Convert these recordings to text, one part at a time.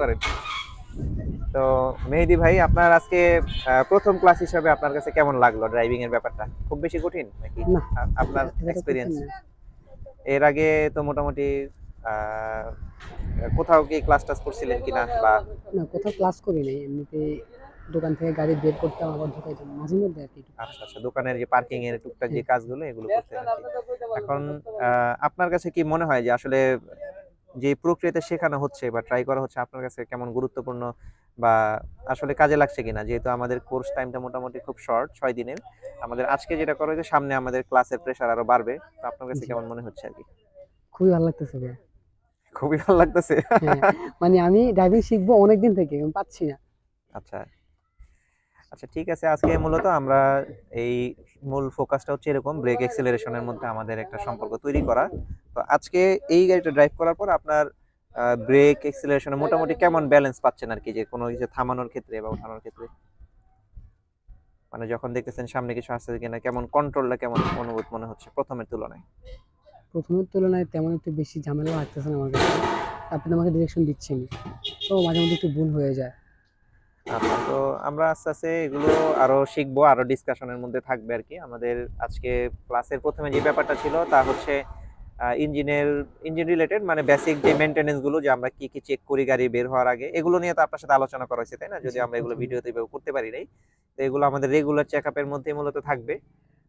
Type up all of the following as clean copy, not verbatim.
করেন। তো মেহেদী ভাই, আপনার আজকে প্রথম ক্লাস হিসাবে আপনার কাছে কেমন লাগলো ড্রাইভিং এর ব্যাপারটা? খুব বেশি কঠিন নাকি না, আপনার এতটা কঠিন এক্সপিরিয়েন্স? না। এর আগে তো মোটামুটি আহ, কোথাও কি ক্লাস টাস করছিলেন কিনা বা? না, কোথাও ক্লাস করি নাই। এমনিতে দোকান থেকে গাড়ি বের করতাম, আবার ঢুকাইতাম। মাঝে মধ্যে আরকি টুকটাক। আচ্ছা আচ্ছা, দোকানের যে পার্কিং এর টুকটাক যে হ্যাঁ। কাজগুলো এগুলো করতেন আর কি। এখন আপনার কাছে কি মনে হয় যে আসলে যে প্রক্রিয়াতে শেখানো হচ্ছে বা ট্রাই করা হচ্ছে আপনার কাছে কেমন গুরুত্বপূর্ণ, বা আসলে কাজে লাগছে কিনা? যেহেতু আমাদের কোর্স টাইমটা মোটামুটি খুব শর্ট, 6 দিনের। আমাদের আজকে যেটা করা হয়েছে, সামনে আমাদের ক্লাসের প্রেশার আরো বাড়বে। তো আপনার কাছে জি। কেমন মনে হচ্ছে আর কি? খুবই ভালো লাগতেছে ভাইয়া। খুবই ভালো লাগতেছে। হ্যাঁ, মানে আমি ড্রাইভিং শিখবো অনেকদিন থেকে, আমি পাচ্ছি না। আচ্ছা আচ্ছা, ঠিক আছে। আজকে মূলত আমরা এই মূল ফোকাসটা হচ্ছে এরকম ব্রেক এক্সেলারেশনের মধ্যে আমাদের একটা সম্পর্ক তৈরি করা। তো আজকে এই গাড়িটা ড্রাইভ করার পর আপনার ব্রেক এক্সেলারেশনে মোটামুটি কেমন ব্যালেন্স পাচ্ছেন আর কি, যে কোনো কিছু থামানোর ক্ষেত্রে বা ওঠানোর ক্ষেত্রে, মানে যখন দেখতেছেন সামনে কিছু আসছে কিনা, কেমন কন্ট্রোলটা কেমন অনুভূত মনে হচ্ছে প্রথমের তুলনায়? প্রথমের তুলনায় তেমন একটু বেশি ঝামেলা লাগতেছে না আমার কাছে। আপনি তো আমাকে ডিরেকশন দিচ্ছেনই। তো মাঝে মধ্যে একটু ভুল হয়ে যায়। আচ্ছা, তো আমরা আস্তে আস্তে এগুলো আরো শিখবো, আরো ডিসকাশনের মধ্যে থাকবে আর কি। আমাদের আজকে ক্লাসের প্রথমে যে ব্যাপারটা ছিল তা হচ্ছে ইঞ্জিনের ইঞ্জিন রিলেটেড, মানে বেসিক যে মেনটেনেন্স গুলো, যে আমরা কি কি চেক করি গাড়ি বের হওয়ার আগে, এগুলো নিয়ে তো আপনার সাথে আলোচনা করা হয়েছে, তাই না? যদি জি, আমরা এগুলো প্রথমে। ভিডিওতে এভাবে করতে পারি নাই, তো এগুলো আমাদের রেগুলার চেক আপের মধ্যে মূলত থাকবে।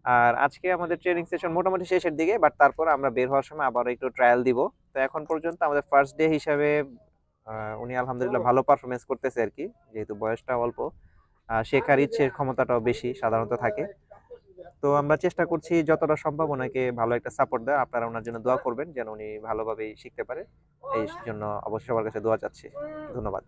আর আজকে আমাদের ট্রেনিং সেশন মোটামুটি শেষের দিকে, বাট তারপর আমরা বের হওয়ার সময় আবার একটু ট্রায়াল দিব। তো এখন পর্যন্ত আমাদের ফার্স্ট ডে হিসাবে উনি আলহামদুলিল্লাহ ভালো পারফরমেন্স করতেছে আর কি, যেহেতু বয়সটা অল্প। শেখার ইচ্ছের ক্ষমতাটাও বেশি সাধারণত থাকে। তো আমরা চেষ্টা করছি যতটা সম্ভব ওনাকে ভালো একটা সাপোর্ট দেওয়া। আপনারা ওনার জন্য দোয়া করবেন যেন উনি ভালোভাবে শিখতে পারে। এই জন্য অবশ্যই সবার কাছে দোয়া চাচ্ছি। ধন্যবাদ।